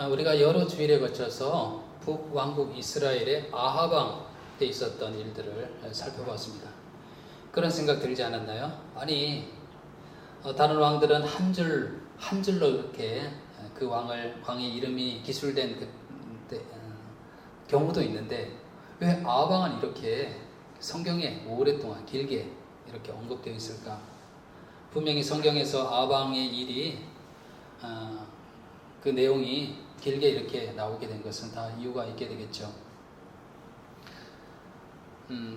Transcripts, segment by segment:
우리가 여러 주일에 거쳐서 북왕국 이스라엘의 아합 왕때 있었던 일들을 살펴봤습니다. 그런 생각 들지 않았나요? 아니, 다른 왕들은 한 줄로 이렇게 그 왕의 이름이 기술된 경우도 있는데 왜 아합 왕은 이렇게 성경에 오랫동안 길게 이렇게 언급되어 있을까? 분명히 성경에서 아합 왕의 일이 그 내용이 길게 이렇게 나오게 된 것은 다 이유가 있게 되겠죠.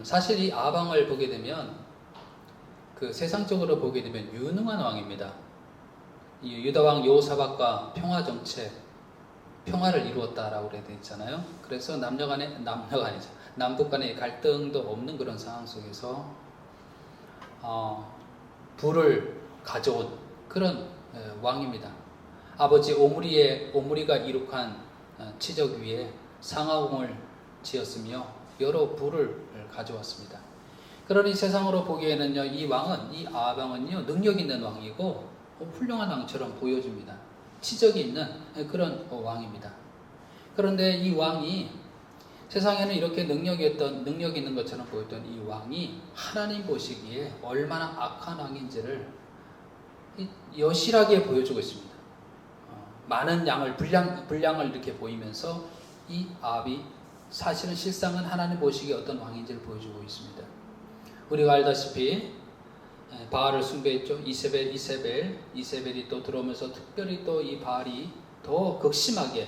사실 이 아합 왕을 보게 되면 그 세상적으로 보게 되면 유능한 왕입니다. 이 유다 왕 여호사밧과 평화 정책, 평화를 이루었다라고 그래 있잖아요. 그래서 남북 간의 갈등도 없는 그런 상황 속에서 부를 가져온 그런 왕입니다. 아버지 오므리가 이룩한 치적 위에 상하궁을 지었으며 여러 부를 가져왔습니다. 그러니 세상으로 보기에는요, 이 아합 왕은요, 능력 있는 왕이고 훌륭한 왕처럼 보여집니다. 치적이 있는 그런 왕입니다. 그런데 이 왕이 세상에는 이렇게 능력 있는 것처럼 보였던 이 왕이 하나님 보시기에 얼마나 악한 왕인지를 여실하게 보여주고 있습니다. 많은 분량을 이렇게 보이면서 이 아합이 사실은 실상은 하나님 보시기에 어떤 왕인지를 보여주고 있습니다. 우리가 알다시피 바알을 숭배했죠. 이세벨이 또 들어오면서 특별히 또 이 바알이 더 극심하게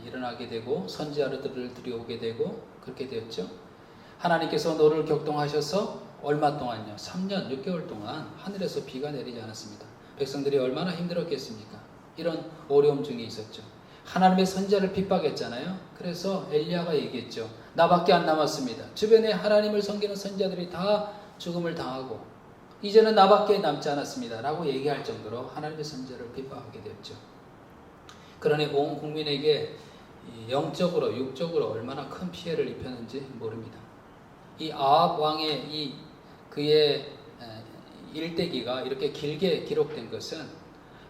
일어나게 되고 선지자들을 들여오게 되고 그렇게 되었죠. 하나님께서 노를 격동하셔서 얼마 동안요? 3년 6개월 동안 하늘에서 비가 내리지 않았습니다. 백성들이 얼마나 힘들었겠습니까? 이런 어려움 중에 있었죠. 하나님의 선지자를 핍박했잖아요. 그래서 엘리야가 얘기했죠. 나밖에 안 남았습니다. 주변에 하나님을 섬기는 선지자들이 다 죽음을 당하고 이제는 나밖에 남지 않았습니다. 라고 얘기할 정도로 하나님의 선지자를 핍박하게 되었죠. 그러니 온 국민에게 영적으로 육적으로 얼마나 큰 피해를 입혔는지 모릅니다. 이 아합 왕의 그의 일대기가 이렇게 길게 기록된 것은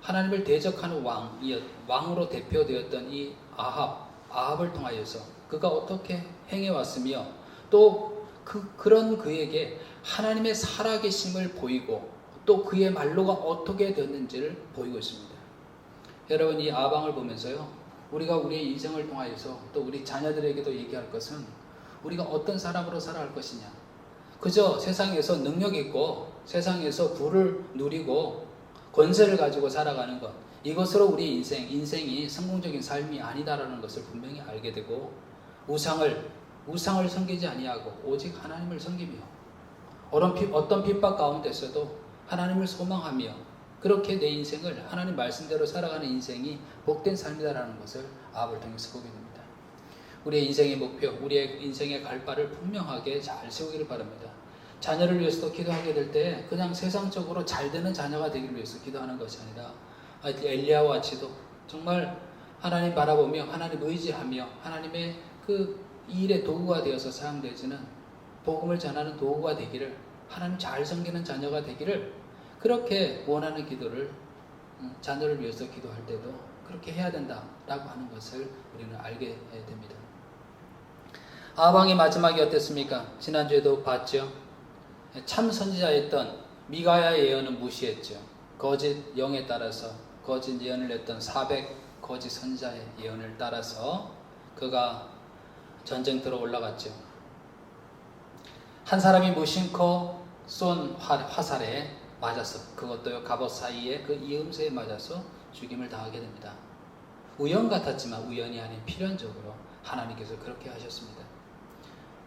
하나님을 대적하는 왕으로 대표되었던 이 아합을 통하여서 그가 어떻게 행해왔으며 또 그런 그에게 하나님의 살아계심을 보이고 또 그의 말로가 어떻게 되었는지를 보이고 있습니다. 여러분, 이 아합 왕을 보면서요, 우리가 우리의 인생을 통하여서 또 우리 자녀들에게도 얘기할 것은 우리가 어떤 사람으로 살아갈 것이냐. 그저 세상에서 능력 있고 세상에서 부를 누리고 권세를 가지고 살아가는 것, 이것으로 우리 인생이 성공적인 삶이 아니다라는 것을 분명히 알게 되고 우상을 섬기지 아니하고 오직 하나님을 섬기며 어떤 핍박 가운데서도 하나님을 소망하며 그렇게 내 인생을 하나님 말씀대로 살아가는 인생이 복된 삶이다라는 것을 아합을 통해서 보게 됩니다. 우리의 인생의 목표, 우리의 인생의 갈 바를 분명하게 잘 세우기를 바랍니다. 자녀를 위해서도 기도하게 될 때 그냥 세상적으로 잘 되는 자녀가 되기를 위해서 기도하는 것이 아니라 엘리야와 같이도 정말 하나님 바라보며 하나님 의지하며 하나님의 그 일의 도구가 되어서 사용되지는 복음을 전하는 도구가 되기를, 하나님 잘 섬기는 자녀가 되기를 그렇게 원하는 기도를 자녀를 위해서 기도할 때도 그렇게 해야 된다라고 하는 것을 우리는 알게 됩니다. 아합 왕의 마지막이 어땠습니까? 지난주에도 봤죠. 참 선지자였던 미가야의 예언은 무시했죠. 거짓 영에 따라서 거짓 예언을 했던 400 거짓 선지자의 예언을 따라서 그가 전쟁터로 올라갔죠. 한 사람이 무심코 쏜 화살에 맞아서, 그것도 갑옷 사이에 그 이음새에 맞아서 죽임을 당하게 됩니다. 우연 같았지만 우연이 아닌 필연적으로 하나님께서 그렇게 하셨습니다.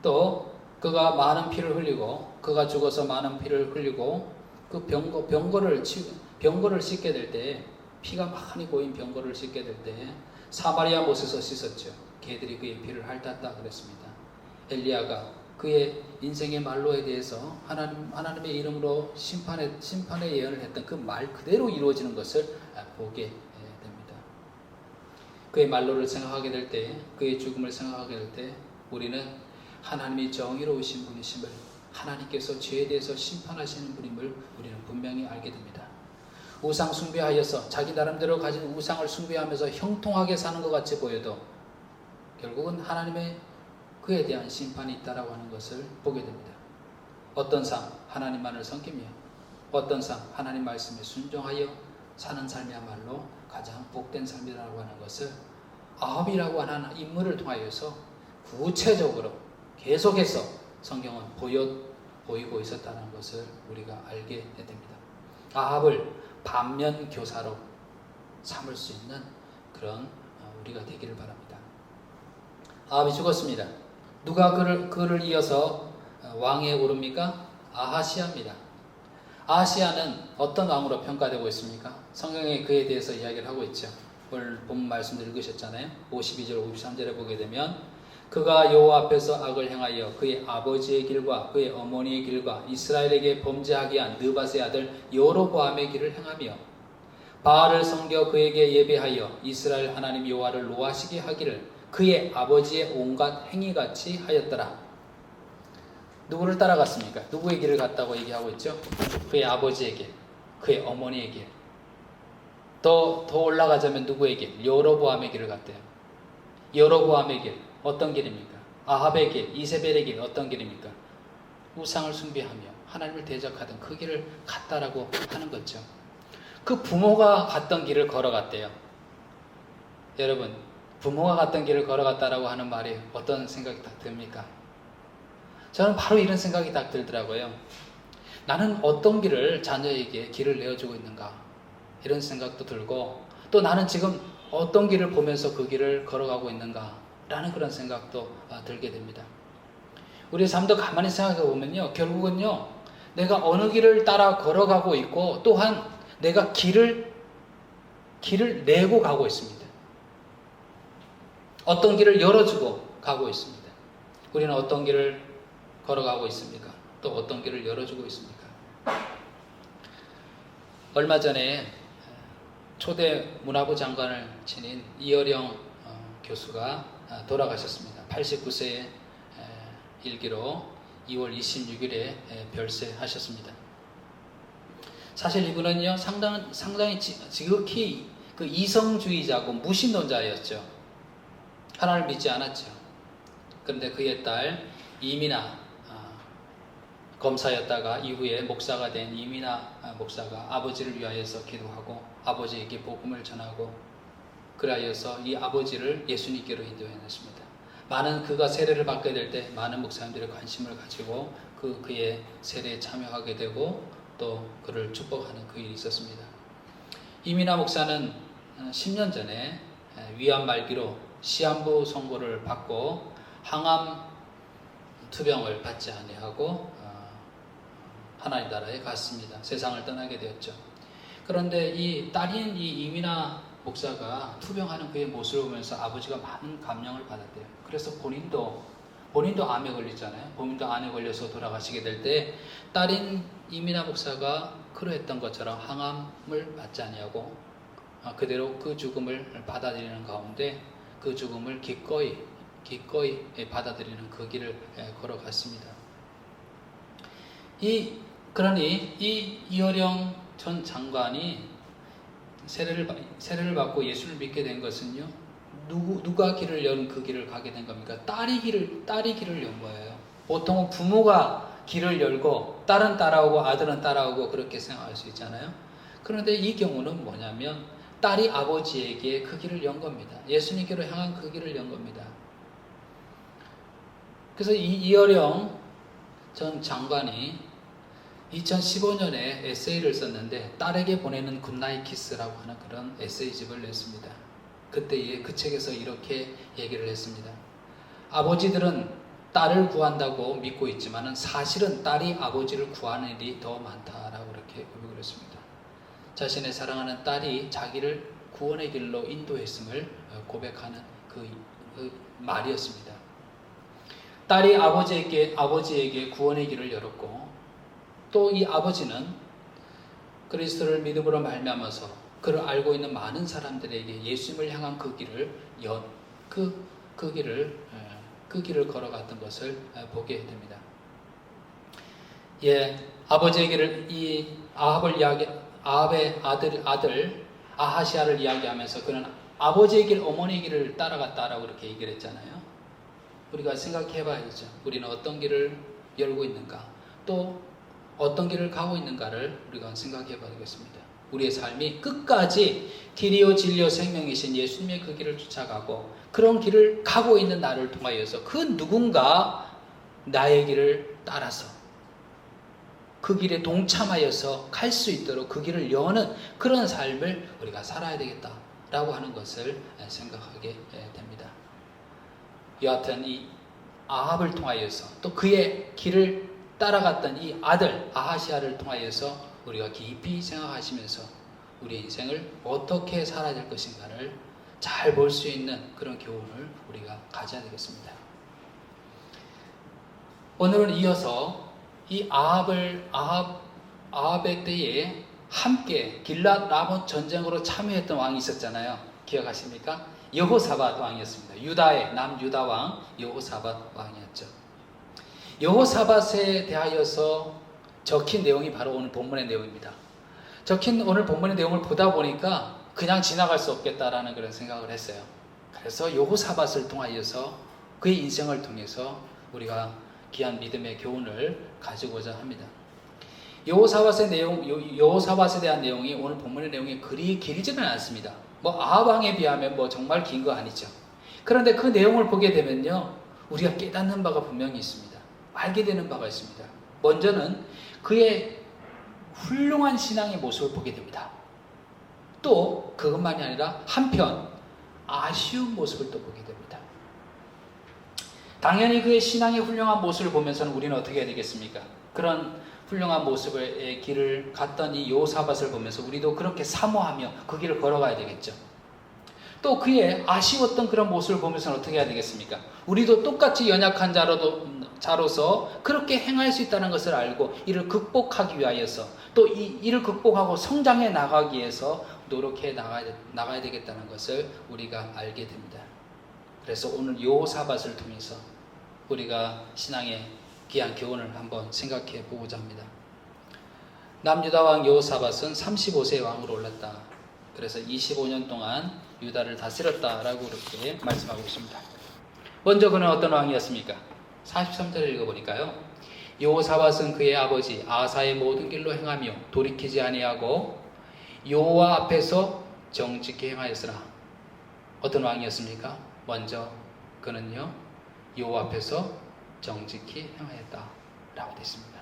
또 그가 많은 피를 흘리고, 그가 죽어서 많은 피를 흘리고 그 병거를 씻게 될 때, 피가 많이 고인 병거를 씻게 될 때 사마리아 못에서 씻었죠. 개들이 그의 피를 핥았다 그랬습니다. 엘리야가 그의 인생의 말로에 대해서 하나님의 이름으로 심판의 예언을 했던 그 말 그대로 이루어지는 것을 보게 됩니다. 그의 말로를 생각하게 될 때, 그의 죽음을 생각하게 될 때 우리는 하나님이 정의로우신 분이심을, 하나님께서 죄에 대해서 심판하시는 분임을 우리는 분명히 알게 됩니다. 우상 숭배하여서 자기 나름대로 가진 우상을 숭배하면서 형통하게 사는 것 같이 보여도 결국은 하나님의 그에 대한 심판이 있다라고 하는 것을 보게 됩니다. 어떤 상 하나님만을 섬기며 어떤 상 하나님 말씀에 순종하여 사는 삶이야말로 가장 복된 삶이라고 하는 것을 아합이라고 하는 인물을 통하여서 구체적으로 계속해서 성경은 보이고 있었다는 것을 우리가 알게 됩니다. 아합을 반면 교사로 삼을 수 있는 그런 우리가 되기를 바랍니다. 아합이 죽었습니다. 누가 그를 이어서 왕에 오릅니까? 아하시아입니다. 아하시아는 어떤 왕으로 평가되고 있습니까? 성경에 그에 대해서 이야기를 하고 있죠. 오늘 본 말씀도 읽으셨잖아요. 52절 53절에 보게 되면 그가 여호와 앞에서 악을 행하여 그의 아버지의 길과 그의 어머니의 길과 이스라엘에게 범죄하게 한 느밧의 아들 여로보암의 길을 행하며 바알을 섬겨 그에게 예배하여 이스라엘 하나님 여호와를 노하시게 하기를 그의 아버지의 온갖 행위같이 하였더라. 누구를 따라갔습니까? 누구의 길을 갔다고 얘기하고 있죠? 그의 아버지의 길, 그의 어머니의 길. 더 올라가자면 누구의 길? 여로보암의 길을 갔대요. 여로보암의 길, 어떤 길입니까? 아합의 길, 이세벨의 길, 어떤 길입니까? 우상을 숭배하며 하나님을 대적하던 그 길을 갔다라고 하는 거죠. 그 부모가 갔던 길을 걸어갔대요. 여러분, 부모가 갔던 길을 걸어갔다라고 하는 말이 어떤 생각이 딱 듭니까? 저는 바로 이런 생각이 딱 들더라고요. 나는 어떤 길을 자녀에게 길을 내어주고 있는가? 이런 생각도 들고 또 나는 지금 어떤 길을 보면서 그 길을 걸어가고 있는가? 라는 그런 생각도 들게 됩니다. 우리의 삶도 가만히 생각해 보면요. 결국은요. 내가 어느 길을 따라 걸어가고 있고 또한 내가 길을 내고 가고 있습니다. 어떤 길을 열어주고 가고 있습니다. 우리는 어떤 길을 걸어가고 있습니까? 또 어떤 길을 열어주고 있습니까? 얼마 전에 초대 문화부 장관을 지닌 이어령 교수가 돌아가셨습니다. 89세의 일기로 2월 26일에 별세하셨습니다. 사실 이분은요 상당히 지극히 그 이성주의자고 무신론자였죠. 하나님을 믿지 않았죠. 그런데 그의 딸 이민아 검사였다가 이후에 목사가 된 이민아 목사가 아버지를 위하여서 기도하고 아버지에게 복음을 전하고 그리하여서 이 아버지를 예수님께로 인도해냈습니다. 많은 그가 세례를 받게 될 때 많은 목사님들의 관심을 가지고 그의 세례에 참여하게 되고 또 그를 축복하는 그 일이 있었습니다. 이민아 목사는 10년 전에 위암 말기로 시한부 선고를 받고 항암 투병을 받지 아니하고 하나님 나라에 갔습니다. 세상을 떠나게 되었죠. 그런데 이 딸인 이 이민아 목사가 투병하는 그의 모습을 보면서 아버지가 많은 감명을 받았대요. 그래서 본인도 암에 걸리잖아요. 본인도 암에 걸려서 돌아가시게 될 때 딸인 이민아 목사가 그러했던 것처럼 항암을 받지 아니하고 그대로 그 죽음을 받아들이는 가운데 그 죽음을 기꺼이 받아들이는 그 길을 걸어갔습니다. 그러니 이 이어령 전 장관이 세례를 받고 예수를 믿게 된 것은요, 누가 길을 여는 그 길을 가게 된 겁니까? 딸이 길을 연 거예요. 보통은 부모가 길을 열고 딸은 따라오고 아들은 따라오고 그렇게 생각할 수 있잖아요. 그런데 이 경우는 뭐냐면 딸이 아버지에게 그 길을 연 겁니다. 예수님께로 향한 그 길을 연 겁니다. 그래서 이어령 전 장관이 2015년에 에세이를 썼는데 딸에게 보내는 굿나잇 키스라고 하는 그런 에세이집을 냈습니다. 그때에 그 책에서 이렇게 얘기를 했습니다. 아버지들은 딸을 구한다고 믿고 있지만 사실은 딸이 아버지를 구하는 일이 더 많다라고 그렇게 고백을 했습니다. 자신의 사랑하는 딸이 자기를 구원의 길로 인도했음을 고백하는 그 말이었습니다. 딸이 아버지에게 구원의 길을 열었고 또 이 아버지는 그리스도를 믿음으로 말미암아서 그를 알고 있는 많은 사람들에게 예수님을 향한 그 길을 걸어갔던 것을 보게 됩니다. 아버지의 길을 이 아합을 아합의 아들 아하시아를 이야기하면서 그는 아버지의 길, 어머니의 길을 따라갔다라고 그렇게 얘기를 했잖아요. 우리가 생각해 봐야죠. 우리는 어떤 길을 열고 있는가, 또 어떤 길을 가고 있는가를 우리가 생각해 봐야겠습니다. 우리의 삶이 끝까지 길이요 진리요 생명이신 예수님의 그 길을 쫓아가고 그런 길을 가고 있는 나를 통하여서 그 누군가 나의 길을 따라서 그 길에 동참하여서 갈 수 있도록 그 길을 여는 그런 삶을 우리가 살아야 되겠다라고 하는 것을 생각하게 됩니다. 여하튼 이 아합을 통하여서 또 그의 길을 따라갔던 이 아들 아하시아를 통하여서 우리가 깊이 생각하시면서 우리의 인생을 어떻게 살아야 될 것인가를 잘 볼 수 있는 그런 교훈을 우리가 가져야 되겠습니다. 오늘은 이어서 이 아합의 때에 함께 길랏 라못 전쟁으로 참여했던 왕이 있었잖아요. 기억하십니까? 여호사밧 왕이었습니다. 유다의 남유다 왕 여호사밧 왕이었죠. 여호사밧에 대하여서 적힌 내용이 바로 오늘 본문의 내용입니다. 적힌 오늘 본문의 내용을 보다 보니까 그냥 지나갈 수 없겠다라는 그런 생각을 했어요. 그래서 여호사밧을 통하여서 그의 인생을 통해서 우리가 귀한 믿음의 교훈을 가지고자 합니다. 여호사밧에 대한 내용이 오늘 본문의 내용이 그리 길지는 않습니다. 아합 왕에 비하면 정말 긴 거 아니죠. 그런데 그 내용을 보게 되면요, 우리가 깨닫는 바가 분명히 있습니다. 알게 되는 바가 있습니다. 먼저는 그의 훌륭한 신앙의 모습을 보게 됩니다. 또 그것만이 아니라 한편 아쉬운 모습을 또 보게 됩니다. 당연히 그의 신앙의 훌륭한 모습을 보면서는 우리는 어떻게 해야 되겠습니까? 그런 훌륭한 모습의 길을 갔던 이 여호사밧을 보면서 우리도 그렇게 사모하며 그 길을 걸어가야 되겠죠. 또 그의 아쉬웠던 그런 모습을 보면서는 어떻게 해야 되겠습니까? 우리도 똑같이 연약한 자로서 그렇게 행할 수 있다는 것을 알고 이를 극복하기 위하여서 또 이를 극복하고 성장해 나가기 위해서 노력해 나가야 되겠다는 것을 우리가 알게 됩니다. 그래서 오늘 여호사밧을 통해서 우리가 신앙의 귀한 교훈을 한번 생각해 보고자 합니다. 남유다 왕 여호사밧은 35세의 왕으로 올랐다. 그래서 25년 동안 유다를 다스렸다라고 그렇게 말씀하고 있습니다. 먼저 그는 어떤 왕이었습니까? 43절을 읽어보니까요. 여호사밧은 그의 아버지 아사의 모든 길로 행하며 돌이키지 아니하고 여호와 앞에서 정직히 행하였으나 어떤 왕이었습니까? 먼저 그는요 여호와 앞에서 정직히 행하였다 라고 되어 있습니다.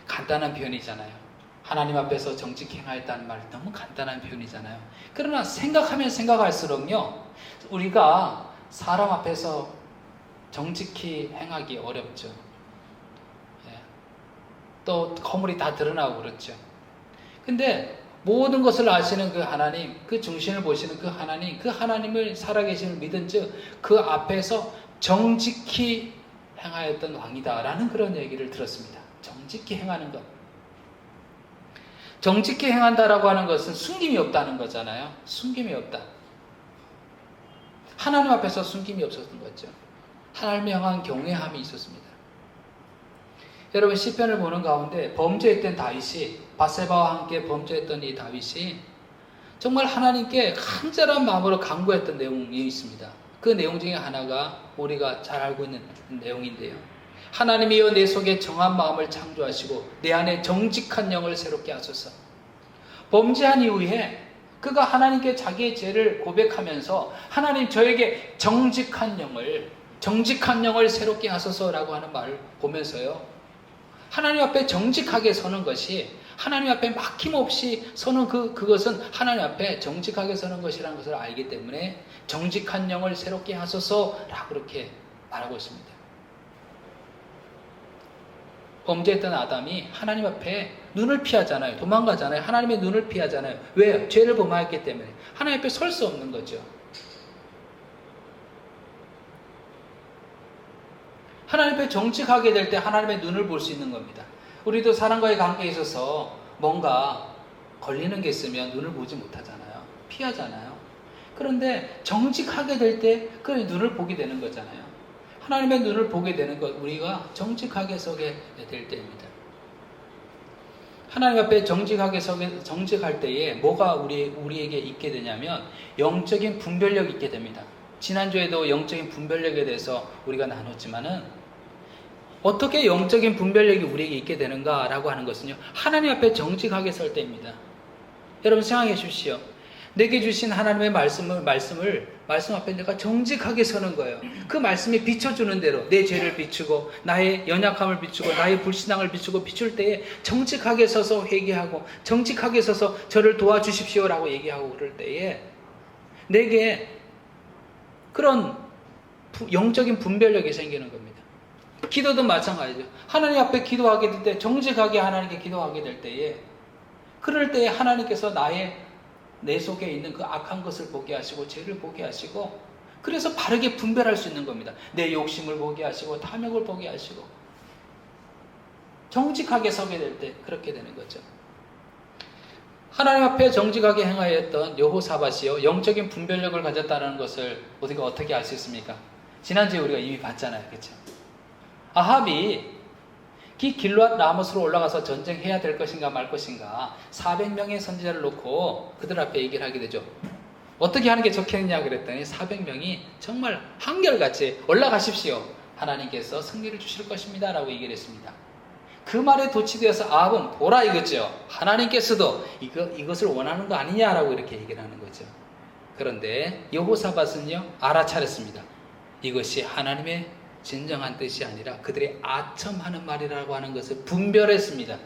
간단한 표현이잖아요. 하나님 앞에서 정직히 행하였다는 말 너무 간단한 표현이잖아요. 그러나 생각하면 생각할수록요 우리가 사람 앞에서 정직히 행하기 어렵죠. 또 허물이 다 드러나고 그렇죠. 근데 모든 것을 아시는 그 하나님, 그 중심을 보시는 그 하나님을 살아계심을 믿은 즉 그 앞에서 정직히 행하였던 왕이다라는 그런 얘기를 들었습니다. 정직히 행하는 것. 정직히 행한다라고 하는 것은 숨김이 없다는 거잖아요. 숨김이 없다. 하나님 앞에서 숨김이 없었던 거죠. 하나님을 향한 경외함이 있었습니다. 여러분 시편을 보는 가운데 범죄했던 다윗이 밧세바와 함께 범죄했던 이 다윗이 정말 하나님께 간절한 마음으로 간구했던 내용이 있습니다. 그 내용 중에 하나가 우리가 잘 알고 있는 내용인데요. 하나님이여 내 속에 정한 마음을 창조하시고 내 안에 정직한 영을 새롭게 하소서. 범죄한 이후에 그가 하나님께 자기의 죄를 고백하면서 하나님 저에게 정직한 영을 새롭게 하소서라고 하는 말을 보면서요. 하나님 앞에 정직하게 서는 것이 하나님 앞에 막힘없이 서는 그것은 하나님 앞에 정직하게 서는 것이라는 것을 알기 때문에 정직한 영을 새롭게 하소서라고 그렇게 말하고 있습니다. 범죄했던 아담이 하나님 앞에 눈을 피하잖아요. 도망가잖아요. 하나님의 눈을 피하잖아요. 왜요? 죄를 범하였기 때문에. 하나님 앞에 설 수 없는 거죠. 하나님 앞에 정직하게 될 때 하나님의 눈을 볼 수 있는 겁니다. 우리도 사람과의 관계에 있어서 뭔가 걸리는 게 있으면 눈을 보지 못하잖아요. 피하잖아요. 그런데 정직하게 될 때 그 눈을 보게 되는 거잖아요. 하나님의 눈을 보게 되는 것, 우리가 정직하게 서게 될 때입니다. 하나님 앞에 정직할 때에 뭐가 우리에게 있게 되냐면 영적인 분별력이 있게 됩니다. 지난주에도 영적인 분별력에 대해서 우리가 나눴지만은 어떻게 영적인 분별력이 우리에게 있게 되는가라고 하는 것은요, 하나님 앞에 정직하게 설 때입니다. 여러분 생각해 주십시오. 내게 주신 하나님의 말씀 앞에 내가 정직하게 서는 거예요. 그 말씀이 비춰주는 대로 내 죄를 비추고 나의 연약함을 비추고 나의 불신앙을 비출 때에 정직하게 서서 회개하고 정직하게 서서 저를 도와주십시오라고 얘기하고 그럴 때에 내게 그런 영적인 분별력이 생기는 겁니다. 기도도 마찬가지죠. 하나님 앞에 기도하게 될 때, 정직하게 하나님께 기도하게 될 때에, 그럴 때에 하나님께서 내 속에 있는 그 악한 것을 보게 하시고 죄를 보게 하시고, 그래서 바르게 분별할 수 있는 겁니다. 내 욕심을 보게 하시고 탐욕을 보게 하시고, 정직하게 서게 될 때 그렇게 되는 거죠. 하나님 앞에 정직하게 행하였던 여호사밧이요, 영적인 분별력을 가졌다는 것을 우리가 어떻게 알 수 있습니까? 지난주에 우리가 이미 봤잖아요. 그렇죠? 아합이 길르앗 라못으로 올라가서 전쟁해야 될 것인가 말 것인가 400명의 선지자를 놓고 그들 앞에 얘기를 하게 되죠. 어떻게 하는 게 좋겠느냐 그랬더니 400명이 정말 한결같이 올라가십시오. 하나님께서 승리를 주실 것입니다. 라고 얘기를 했습니다. 그 말에 도취되어서 아합은 보라 이거죠. 하나님께서도 이것을 원하는 거 아니냐라고 이렇게 얘기를 하는 거죠. 그런데 여호사밧은요, 알아차렸습니다. 이것이 하나님의 진정한 뜻이 아니라 그들의 아첨하는 말이라고 하는 것을 분별했습니다.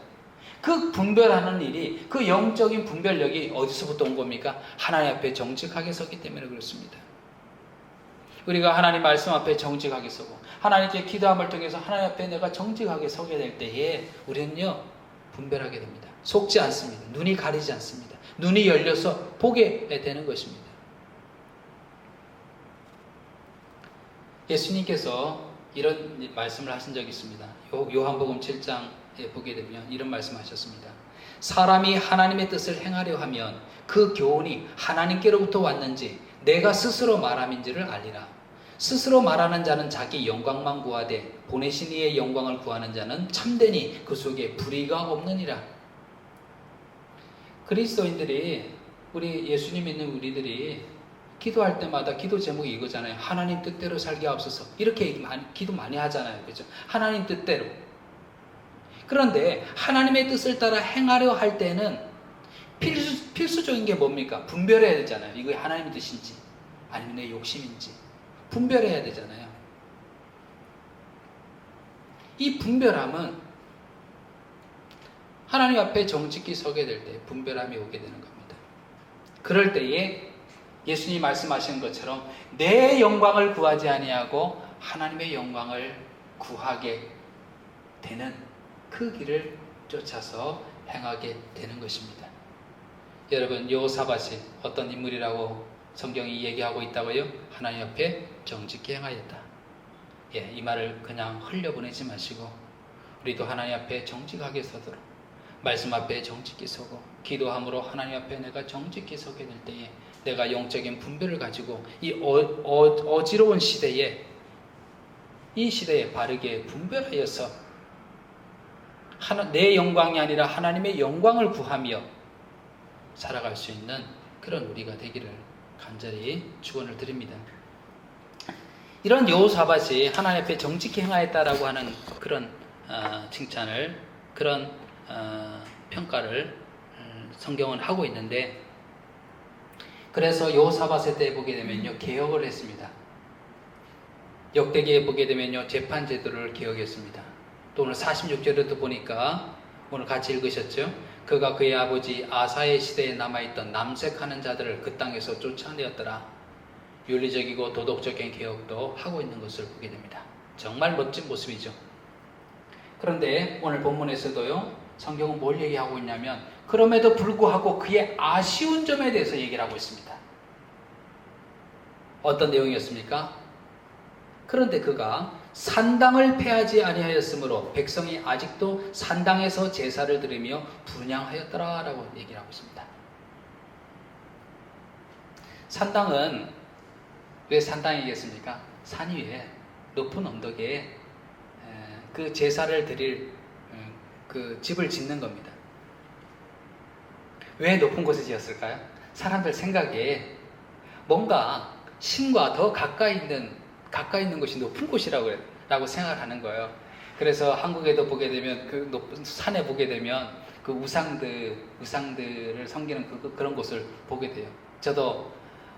그 분별하는 일이, 그 영적인 분별력이 어디서부터 온 겁니까? 하나님 앞에 정직하게 서기 때문에 그렇습니다. 우리가 하나님 말씀 앞에 정직하게 서고 하나님께 기도함을 통해서 하나님 앞에 내가 정직하게 서게 될 때에 우리는요, 분별하게 됩니다. 속지 않습니다. 눈이 가리지 않습니다. 눈이 열려서 보게 되는 것입니다. 예수님께서 이런 말씀을 하신 적이 있습니다. 요한복음 7장에 보게 되면 이런 말씀하셨습니다. 사람이 하나님의 뜻을 행하려 하면 그 교훈이 하나님께로부터 왔는지 내가 스스로 말함인지를 알리라. 스스로 말하는 자는 자기 영광만 구하되 보내신 이의 영광을 구하는 자는 참되니 그 속에 불의가 없느니라. 그리스도인들이, 우리 예수님 믿는 우리들이 기도할 때마다 기도 제목이 이거잖아요. 하나님 뜻대로 살게 하옵소서. 이렇게 기도 많이 하잖아요. 그죠? 하나님 뜻대로. 그런데 하나님의 뜻을 따라 행하려 할 때는 필수적인 게 뭡니까? 분별해야 되잖아요. 이거 하나님의 뜻인지 아니면 내 욕심인지 분별해야 되잖아요. 이 분별함은 하나님 앞에 정직히 서게 될 때 분별함이 오게 되는 겁니다. 그럴 때에 예수님이 말씀하신 것처럼 내 영광을 구하지 아니하고 하나님의 영광을 구하게 되는 그 길을 쫓아서 행하게 되는 것입니다. 여러분, 여호사밧이 어떤 인물이라고 성경이 얘기하고 있다고요? 하나님 앞에 정직히 행하였다. 이 말을 그냥 흘려보내지 마시고 우리도 하나님 앞에 정직하게 서도록, 말씀 앞에 정직히 서고 기도함으로 하나님 앞에 내가 정직히 서게 될 때에 내가 영적인 분별을 가지고 이 어지러운 시대에, 이 시대에 바르게 분별하여서 내 영광이 아니라 하나님의 영광을 구하며 살아갈 수 있는 그런 우리가 되기를 간절히 축원을 드립니다. 이런 여호사밧이 하나님 앞에 정직히 행하였다라고 하는 그런 칭찬을, 그런 평가를 성경은 하고 있는데, 그래서 여호사밧의 때 보게 되면요, 개혁을 했습니다. 역대기에 보게 되면요, 재판 제도를 개혁했습니다. 또 오늘 46절에도 보니까 오늘 같이 읽으셨죠? 그가 그의 아버지 아사의 시대에 남아있던 남색하는 자들을 그 땅에서 쫓아내었더라. 윤리적이고 도덕적인 개혁도 하고 있는 것을 보게 됩니다. 정말 멋진 모습이죠. 그런데 오늘 본문에서도요, 성경은 뭘 얘기하고 있냐면 그럼에도 불구하고 그의 아쉬운 점에 대해서 얘기를 하고 있습니다. 어떤 내용이었습니까? 그런데 그가 산당을 폐하지 아니하였으므로 백성이 아직도 산당에서 제사를 드리며 분향하였더라 라고 얘기를 하고 있습니다. 산당은 왜 산당이겠습니까? 산 위에 높은 언덕에 그 제사를 드릴 그 집을 짓는 겁니다. 왜 높은 곳에 지었을까요? 사람들 생각에 뭔가 신과 더 가까이 있는 것이 높은 곳이라고 생각하는 거예요. 그래서 한국에도 보게 되면 그 높은 산에 보게 되면 그 우상들을 섬기는 그런 곳을 보게 돼요. 저도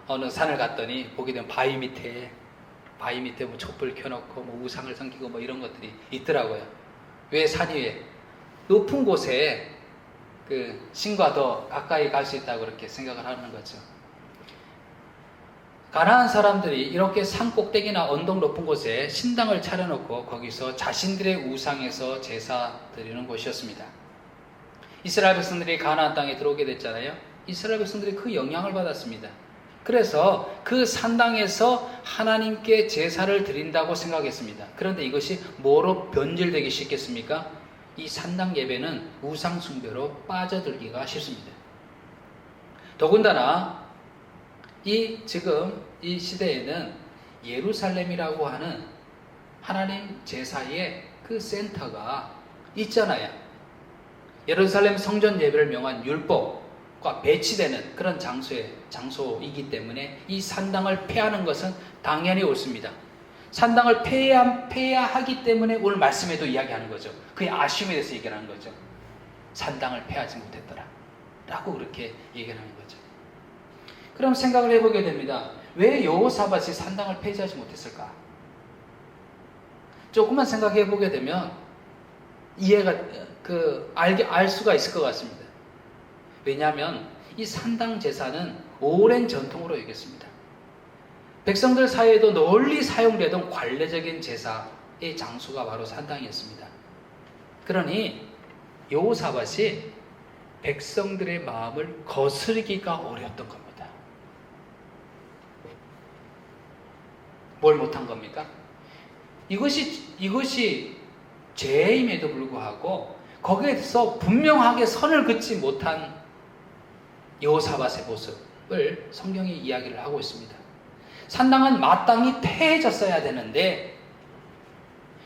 어느 산을 갔더니 보게 되면 바위 밑에 뭐 촛불 켜놓고 뭐 우상을 섬기고 뭐 이런 것들이 있더라고요. 왜 산 위에 높은 곳에 그 신과 더 가까이 갈 수 있다고 그렇게 생각을 하는 거죠. 가난한 사람들이 이렇게 산 꼭대기나 언덕 높은 곳에 신당을 차려놓고 거기서 자신들의 우상에서 제사 드리는 곳이었습니다. 이스라엘 백성들이 가나안 땅에 들어오게 됐잖아요. 이스라엘 백성들이 그 영향을 받았습니다. 그래서 그 산당에서 하나님께 제사를 드린다고 생각했습니다. 그런데 이것이 뭐로 변질되기 쉽겠습니까? 이 산당 예배는 우상 숭배로 빠져들기가 쉽습니다. 더군다나 지금 이 시대에는 예루살렘이라고 하는 하나님 제사의 그 센터가 있잖아요. 예루살렘 성전 예배를 명한 율법과 배치되는 그런 장소이기 때문에 이 산당을 폐하는 것은 당연히 옳습니다. 산당을 폐해야 하기 때문에 오늘 말씀에도 이야기하는 거죠. 그의 아쉬움에 대해서 얘기하는 거죠. 산당을 폐하지 못했더라 라고 그렇게 얘기하는 거죠. 그럼 생각을 해보게 됩니다. 왜 여호사밧이 산당을 폐지하지 못했을까? 조금만 생각해 보게 되면 알 수가 있을 것 같습니다. 왜냐하면 이 산당 제사는 오랜 전통으로 여겼습니다. 백성들 사이에도 널리 사용되던 관례적인 제사의 장소가 바로 산당이었습니다. 그러니 여호사밧이 백성들의 마음을 거스르기가 어려웠던 겁니다. 뭘 못한 겁니까? 이것이 죄임에도 불구하고 거기에서 분명하게 선을 긋지 못한 여호사밧의 모습을 성경이 이야기를 하고 있습니다. 산당은 마땅히 폐해졌어야 되는데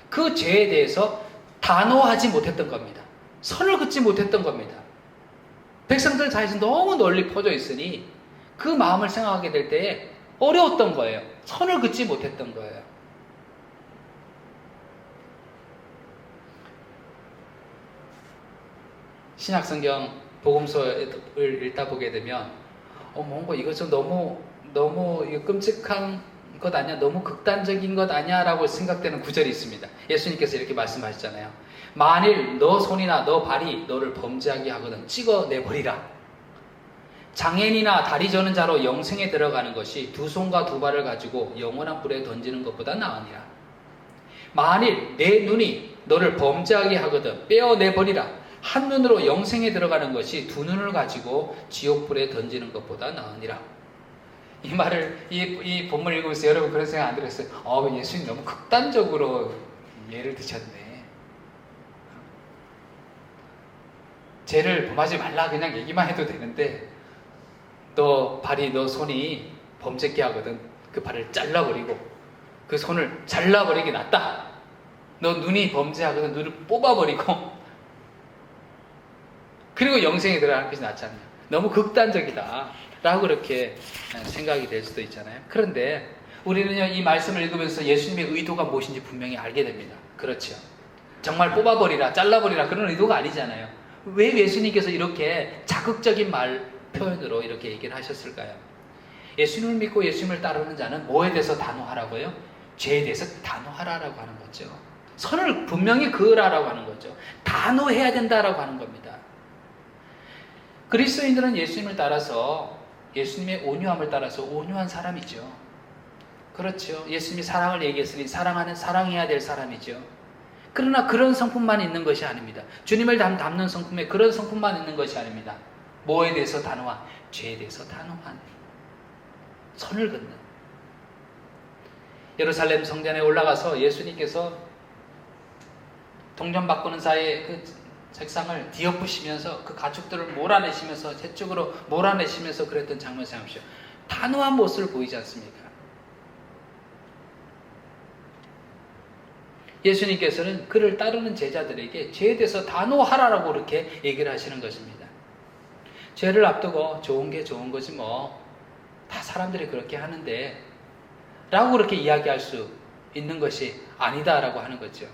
그 죄에 대해서 단호하지 못했던 겁니다. 선을 긋지 못했던 겁니다. 백성들 사이에서 너무 널리 퍼져 있으니 그 마음을 생각하게 될 때에 어려웠던 거예요. 선을 긋지 못했던 거예요. 신약성경 복음서를 읽다 보게 되면 뭔가 이거 좀 너무 끔찍한 것 아니야? 너무 극단적인 것 아니야? 라고 생각되는 구절이 있습니다. 예수님께서 이렇게 말씀하셨잖아요. 만일 너 손이나 너 발이 너를 범죄하게 하거든 찍어내버리라. 장애인이나 다리 저는 자로 영생에 들어가는 것이 두 손과 두 발을 가지고 영원한 불에 던지는 것보다 나으니라. 만일 내 눈이 너를 범죄하게 하거든 빼어내버리라. 한 눈으로 영생에 들어가는 것이 두 눈을 가지고 지옥불에 던지는 것보다 나으니라. 이 말을 이 본문을 읽으면서 여러분 그런 생각 안 들었어요? 예수님 너무 극단적으로 예를 드셨네. 죄를 범하지 말라 그냥 얘기만 해도 되는데 너 발이 너 손이 범죄케 하거든 그 발을 잘라버리고 그 손을 잘라버리기 낫다. 너 눈이 범죄하거든 눈을 뽑아버리고 그리고 영생에 들어가는 것이 낫지 않냐. 너무 극단적이다 라고 그렇게 생각이 될 수도 있잖아요. 그런데 우리는요 이 말씀을 읽으면서 예수님의 의도가 무엇인지 분명히 알게 됩니다. 그렇죠. 정말 뽑아버리라 잘라버리라 그런 의도가 아니잖아요. 왜 예수님께서 이렇게 자극적인 표현으로 이렇게 얘기를 하셨을까요? 예수님을 믿고 예수님을 따르는 자는 뭐에 대해서 단호하라고요? 죄에 대해서 단호하라라고 하는 거죠. 선을 분명히 그으라라고 하는 거죠. 단호해야 된다라고 하는 겁니다. 그리스도인들은 예수님을 따라서 예수님의 온유함을 따라서 온유한 사람이죠. 그렇죠. 예수님이 사랑을 얘기했으니 사랑해야 될 사람이죠. 그러나 그런 성품만 있는 것이 아닙니다. 주님을 담는 성품에 그런 성품만 있는 것이 아닙니다. 뭐에 대해서 단호한? 죄에 대해서 단호한. 선을 긋는. 예루살렘 성전에 올라가서 예수님께서 동전 바꾸는 사이에 그 책상을 뒤엎으시면서 그 가축들을 몰아내시면서 저쪽으로 몰아내시면서 그랬던 장면 생각하십시오. 단호한 모습을 보이지 않습니까? 예수님께서는 그를 따르는 제자들에게 죄에 대해서 단호하라라고 그렇게 얘기를 하시는 것입니다. 죄를 앞두고 좋은 게 좋은 거지 뭐. 다 사람들이 그렇게 하는데 라고 그렇게 이야기할 수 있는 것이 아니다라고 하는 거죠.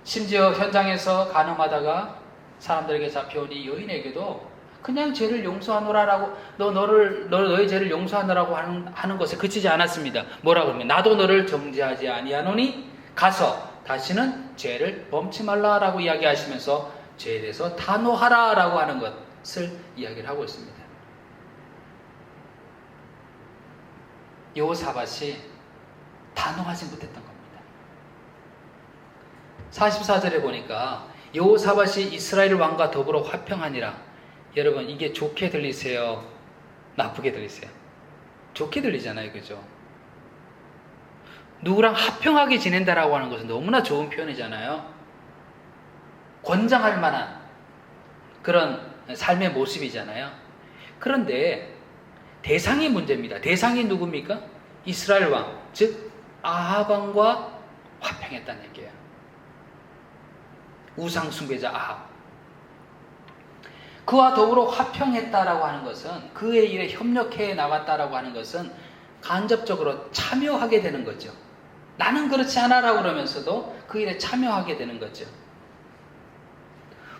심지어 현장에서 간음하다가 사람들에게 잡혀온 이 여인에게도 그냥 죄를 용서하노라라고 너의 죄를 용서하노라고 하는 것에 그치지 않았습니다. 뭐라고 하면 나도 너를 정죄하지 아니하노니 가서 다시는 죄를 범치 말라라고 이야기하시면서 죄에 대해서 단호하라라고 하는 것을 이야기를 하고 있습니다. 여호사밧이 단호하지 못했던 겁니다. 44절에 보니까 여호사밧이 이스라엘 왕과 더불어 화평하니라. 여러분 이게 좋게 들리세요? 나쁘게 들리세요? 좋게 들리잖아요. 그죠? 누구랑 화평하게 지낸다라고 하는 것은 너무나 좋은 표현이잖아요. 권장할 만한 그런 삶의 모습이잖아요. 그런데 대상이 문제입니다. 대상이 누굽니까? 이스라엘 왕, 즉 아합 왕과 화평했다는 얘기예요. 우상 숭배자 아합. 그와 더불어 화평했다라고 하는 것은 그의 일에 협력해 나갔다라고 하는 것은 간접적으로 참여하게 되는 거죠. 나는 그렇지 않아라고 그러면서도 그 일에 참여하게 되는 거죠.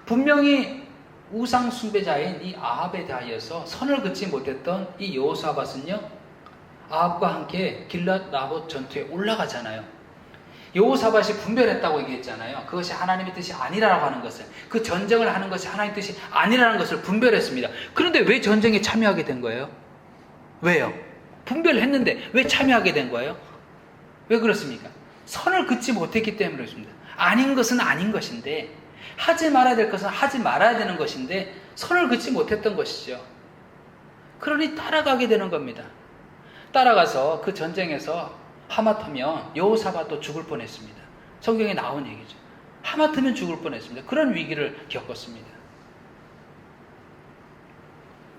분명히 우상 숭배자인 이 아합에 대하여서 선을 긋지 못했던 이 여호사밧은요, 아합과 함께 길랏 라봇 전투에 올라가잖아요. 여호사밧이 분별했다고 얘기했잖아요. 그것이 하나님의 뜻이 아니라고 하는 것을, 그 전쟁을 하는 것이 하나님의 뜻이 아니라는 것을 분별했습니다. 그런데 왜 전쟁에 참여하게 된 거예요? 왜요? 분별했는데 왜 참여하게 된 거예요? 왜 그렇습니까? 선을 긋지 못했기 때문에 그렇습니다. 아닌 것은 아닌 것인데, 하지 말아야 될 것은 하지 말아야 되는 것인데 선을 긋지 못했던 것이죠. 그러니 따라가게 되는 겁니다. 따라가서 그 전쟁에서 하마터면 여호사밧도 죽을 뻔했습니다. 성경에 나온 얘기죠. 하마터면 죽을 뻔했습니다. 그런 위기를 겪었습니다.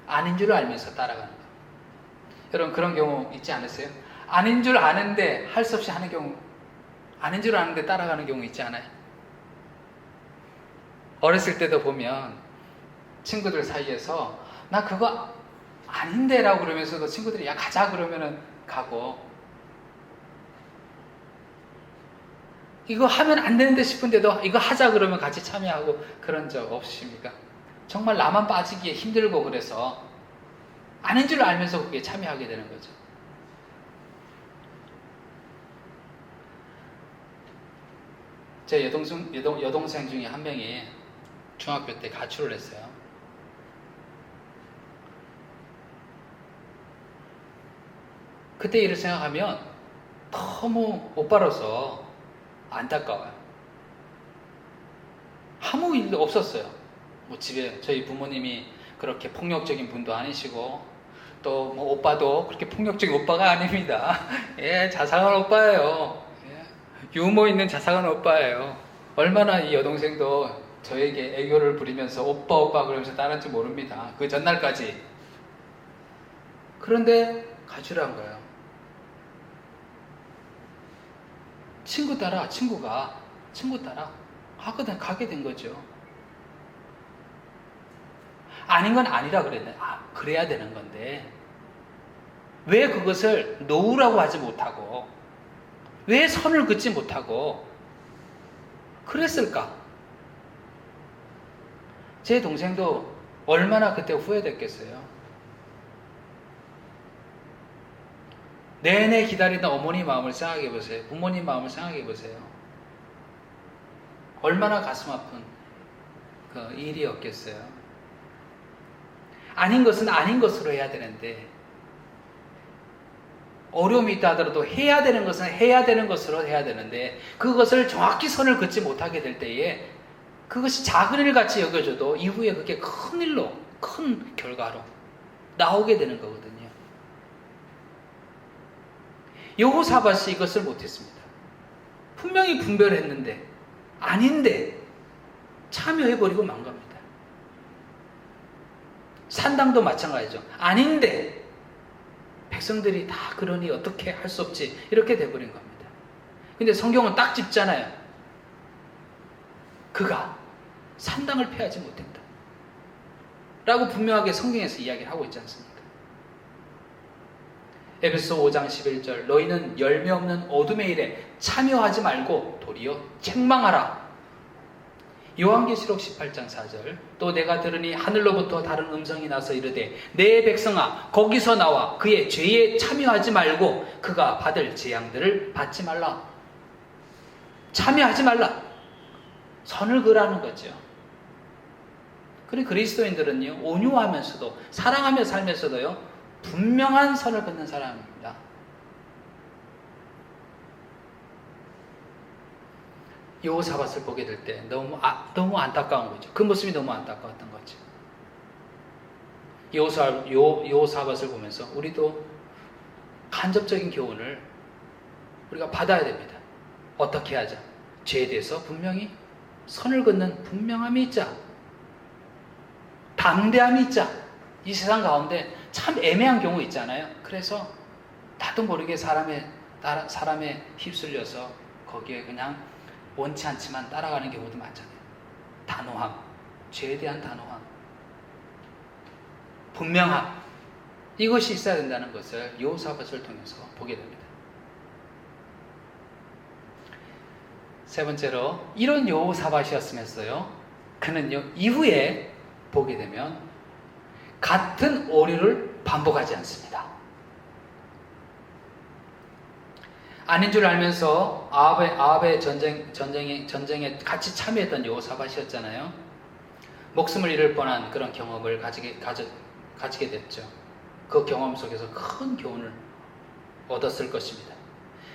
아닌 줄 알면서 따라가는 것. 여러분 그런 경우 있지 않으세요? 아닌 줄 아는데 할 수 없이 하는 경우, 아닌 줄 아는데 따라가는 경우 있지 않아요? 어렸을 때도 보면 친구들 사이에서 나 그거 아닌데 라고 그러면서도 친구들이 야 가자 그러면은 가고, 이거 하면 안 되는데 싶은데도 이거 하자 그러면 같이 참여하고 그런 적 없으십니까? 정말 나만 빠지기에 힘들고 그래서 아닌 줄 알면서 그게 참여하게 되는 거죠. 제 여동생 중에 한 명이 중학교 때 가출을 했어요. 그때 일을 생각하면 너무 오빠로서 안타까워요. 아무 일도 없었어요. 뭐 집에 저희 부모님이 그렇게 폭력적인 분도 아니시고, 또 뭐 오빠도 그렇게 폭력적인 오빠가 아닙니다. 예, 자상한 오빠예요. 예, 유머 있는 자상한 오빠예요. 얼마나 이 여동생도 저에게 애교를 부리면서 오빠 그러면서 따랐는지 모릅니다. 그 전날까지. 그런데 가출한 거예요. 친구 따라 가게 된 거죠. 아닌 건 아니라 그래야 되는 건데 왜 그것을 노우라고 하지 못하고, 왜 선을 긋지 못하고 그랬을까? 제 동생도 얼마나 그때 후회됐겠어요. 내내 기다리던 어머니 마음을 생각해 보세요. 부모님 마음을 생각해 보세요. 얼마나 가슴 아픈 그 일이었겠어요. 아닌 것은 아닌 것으로 해야 되는데, 어려움이 있다 하더라도 해야 되는 것은 해야 되는 것으로 해야 되는데, 그것을 정확히 선을 긋지 못하게 될 때에 그것이 작은 일같이 여겨져도 이후에 그게 큰 일로, 큰 결과로 나오게 되는 거거든요. 여호사밧이 이것을 못했습니다. 분명히 분별했는데 아닌데 참여해버리고 만 겁니다. 산당도 마찬가지죠. 아닌데 백성들이 다 그러니 어떻게 할 수 없지, 이렇게 돼버린 겁니다. 근데 성경은 딱 짚잖아요. 그가 산당을 패하지 못했다. 라고 분명하게 성경에서 이야기를 하고 있지 않습니까? 에베소 5장 11절 너희는 열매 없는 어둠의 일에 참여하지 말고 도리어 책망하라. 요한계시록 18장 4절 또 내가 들으니 하늘로부터 다른 음성이 나서 이르되 내 백성아 거기서 나와 그의 죄에 참여하지 말고 그가 받을 재앙들을 받지 말라. 참여하지 말라. 선을 그으라는 거죠. 그리고 그리스도인들은요 온유하면서도 사랑하며 살면서도요 분명한 선을 긋는 사람입니다. 여호사밧을 보게 될 때 너무 안타까운 거죠. 그 모습이 너무 안타까웠던 거죠. 여호사밧을 보면서 우리도 간접적인 교훈을 우리가 받아야 됩니다. 어떻게 하자? 죄에 대해서 분명히 선을 긋는 분명함이 있자. 담대함이 있자. 이 세상 가운데 참 애매한 경우 있잖아요. 그래서 나도 모르게 사람에 휩쓸려서 거기에 그냥 원치 않지만 따라가는 경우도 많잖아요. 단호함, 죄에 대한 단호함, 분명함, 이것이 있어야 된다는 것을 여호사밧을 통해서 보게 됩니다. 세 번째로 이런 여호사밧이었으면서요 그는요 이후에 보게 되면 같은 오류를 반복하지 않습니다. 아닌 줄 알면서 아합의 전쟁에 같이 참여했던 여호사밧이었잖아요. 목숨을 잃을 뻔한 그런 경험을 가지게 됐죠. 그 경험 속에서 큰 교훈을 얻었을 것입니다.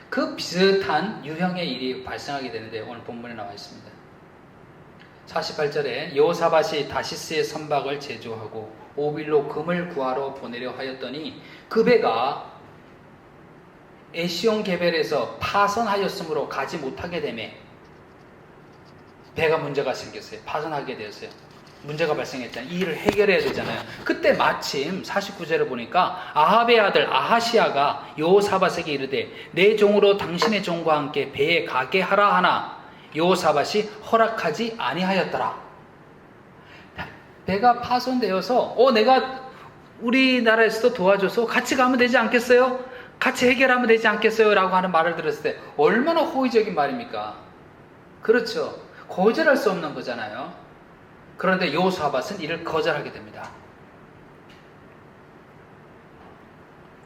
그 비슷한 유형의 일이 발생하게 되는데 오늘 본문에 나와 있습니다. 48절에 여호사밧이 다시스의 선박을 제조하고 오빌로 금을 구하러 보내려 하였더니 그 배가 에시온 게벨에서 파선하였으므로 가지 못하게 되매 배가 문제가 생겼어요. 파선하게 되었어요. 문제가 발생했잖아요. 이 일을 해결해야 되잖아요. 그때 마침 49절을 보니까 아합의 아들 아하시아가 여호사밧에게 이르되 내 종으로 당신의 종과 함께 배에 가게 하라 하나 여호사밧이 허락하지 아니하였더라. 배가 파손되어서 내가 우리나라에서도 도와줘서 같이 가면 되지 않겠어요? 같이 해결하면 되지 않겠어요? 라고 하는 말을 들었을 때 얼마나 호의적인 말입니까? 그렇죠. 거절할 수 없는 거잖아요. 그런데 여호사밧은 이를 거절하게 됩니다.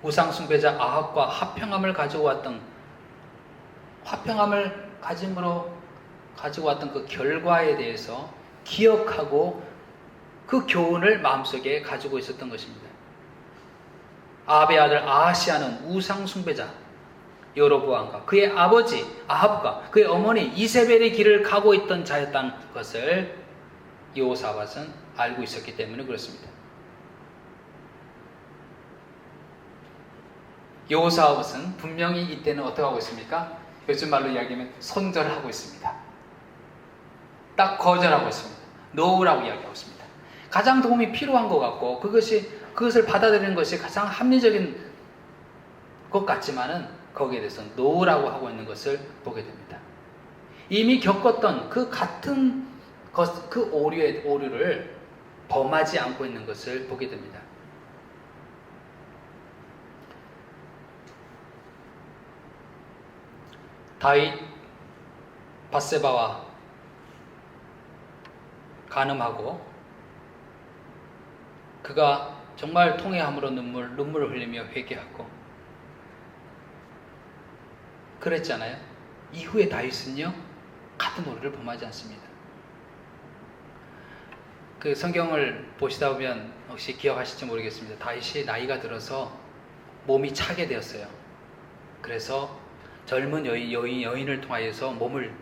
우상 숭배자 아합과 화평함을 가지고 왔던 그 결과에 대해서 기억하고 그 교훈을 마음속에 가지고 있었던 것입니다. 아합의 아들 아하시아는 우상 숭배자 여로보암과 그의 아버지 아합과 그의 어머니 이세벨의 길을 가고 있던 자였다는 것을 여호사밧은 알고 있었기 때문에 그렇습니다. 여호사밧은 분명히 이때는 어떻게 하고 있습니까? 요즘 말로 이야기하면 손절하고 있습니다. 딱 거절하고 있습니다. 노라고 이야기하고 있습니다. 가장 도움이 필요한 것 같고 그것을 받아들이는 것이 가장 합리적인 것 같지만은 거기에 대해서 노라고 하고 있는 것을 보게 됩니다. 이미 겪었던 그 같은 그 오류를 범하지 않고 있는 것을 보게 됩니다. 다윗 밧세바와 간음하고 그가 정말 통회함으로 눈물을 흘리며 회개하고 그랬잖아요. 이후에 다윗은요 같은 오류를 범하지 않습니다. 그 성경을 보시다 보면 혹시 기억하실지 모르겠습니다. 다윗이 나이가 들어서 몸이 차게 되었어요. 그래서 젊은 여인을 통하여서 몸을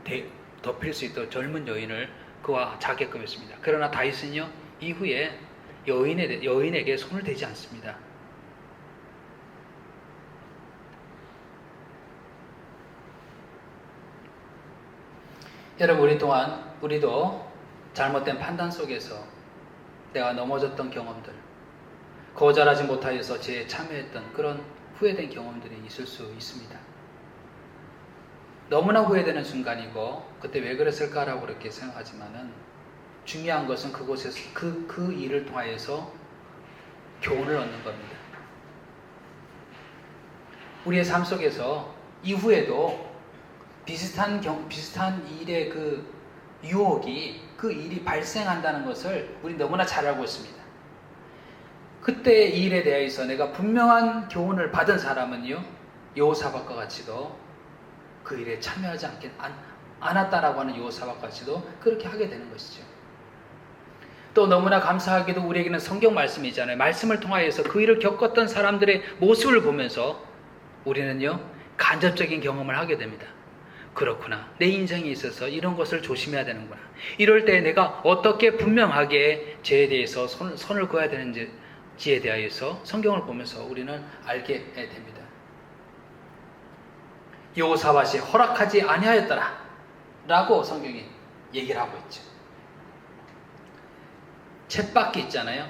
덮일 수 있도록 젊은 여인을 그와 자게끔 했습니다. 그러나 다윗은요 이후에 여인에게 손을 대지 않습니다. 여러분 우리도 잘못된 판단 속에서 내가 넘어졌던 경험들, 거절하지 못하여서 죄에 참여했던 그런 후회된 경험들이 있을 수 있습니다. 너무나 후회되는 순간이고 그때 왜 그랬을까라고 그렇게 생각하지만은 중요한 것은 그곳에서 그 일을 통하여서 교훈을 얻는 겁니다. 우리의 삶 속에서 이후에도 비슷한 일의 그 유혹이, 그 일이 발생한다는 것을 우리 너무나 잘 알고 있습니다. 그때 이 일에 대해서 내가 분명한 교훈을 받은 사람은요, 여호사밧과 같이도 그 일에 참여하지 않았다라고 하는 여호사밧과 같이도 그렇게 하게 되는 것이죠. 또 너무나 감사하게도 우리에게는 성경 말씀이잖아요. 말씀을 통하여서 그 일을 겪었던 사람들의 모습을 보면서 우리는요, 간접적인 경험을 하게 됩니다. 그렇구나. 내 인생에 있어서 이런 것을 조심해야 되는구나. 이럴 때 내가 어떻게 분명하게 죄에 대해서 선을 그어야 되는지에 대하여서 성경을 보면서 우리는 알게 됩니다. 여호사밧이 허락하지 아니하였더라 라고 성경이 얘기를 하고 있죠. 쳇바퀴 있잖아요.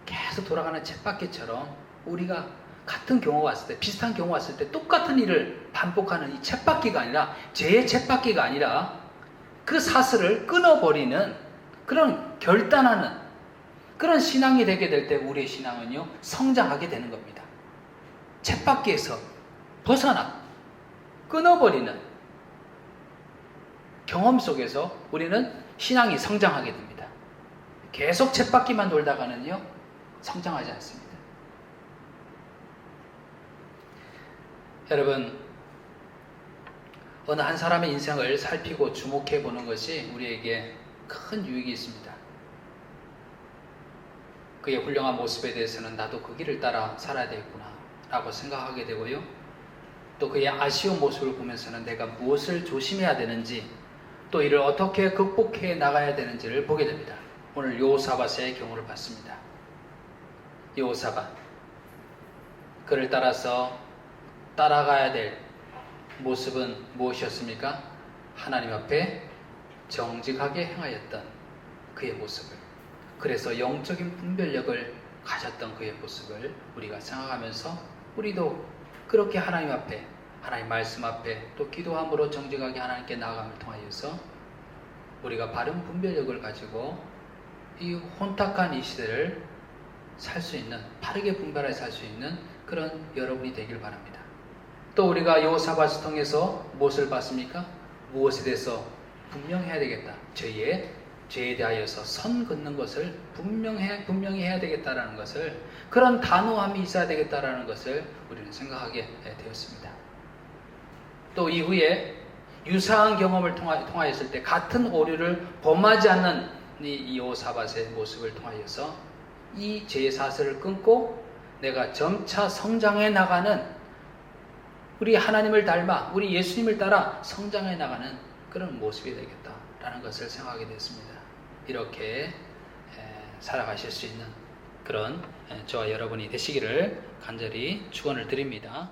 계속 돌아가는 쳇바퀴처럼 우리가 같은 경우가 왔을 때, 비슷한 경우가 왔을 때 똑같은 일을 반복하는 이 쳇바퀴가 아니라, 죄의 쳇바퀴가 아니라 그 사슬을 끊어버리는 그런 결단하는 그런 신앙이 되게 될 때 우리의 신앙은요, 성장하게 되는 겁니다. 쳇바퀴에서 벗어나 끊어버리는 경험 속에서 우리는 신앙이 성장하게 됩니다. 계속 쳇바퀴만 돌다가는요, 성장하지 않습니다. 여러분, 어느 한 사람의 인생을 살피고 주목해 보는 것이 우리에게 큰 유익이 있습니다. 그의 훌륭한 모습에 대해서는 나도 그 길을 따라 살아야 되겠구나 라고 생각하게 되고요. 또 그의 아쉬운 모습을 보면서는 내가 무엇을 조심해야 되는지, 또 이를 어떻게 극복해 나가야 되는지를 보게 됩니다. 오늘 여호사밧의 경우를 봤습니다. 여호사밧, 그를 따라서 따라가야 될 모습은 무엇이었습니까? 하나님 앞에 정직하게 행하였던 그의 모습을, 그래서 영적인 분별력을 가졌던 그의 모습을 우리가 생각하면서 우리도 그렇게 하나님 앞에, 하나님 말씀 앞에 또 기도함으로 정직하게 하나님께 나아감을 통하여서 우리가 바른 분별력을 가지고 이 혼탁한 이 시대를 살 수 있는, 바르게 분별해 살 수 있는 그런 여러분이 되길 바랍니다. 또 우리가 여호사밧을 통해서 무엇을 봤습니까? 무엇에 대해서 분명해야 되겠다. 죄에 대하여서 선 긋는 것을 분명히 해야 되겠다라는 것을, 그런 단호함이 있어야 되겠다라는 것을 우리는 생각하게 되었습니다. 또 이후에 유사한 경험을 통하였을 때 같은 오류를 범하지 않는 이 여호사밧의 모습을 통하여서 이 죄의 사슬을 끊고 내가 점차 성장해 나가는, 우리 하나님을 닮아 우리 예수님을 따라 성장해 나가는 그런 모습이 되겠다라는 것을 생각하게 됐습니다. 이렇게 살아가실 수 있는 그런 저와 여러분이 되시기를 간절히 축원을 드립니다.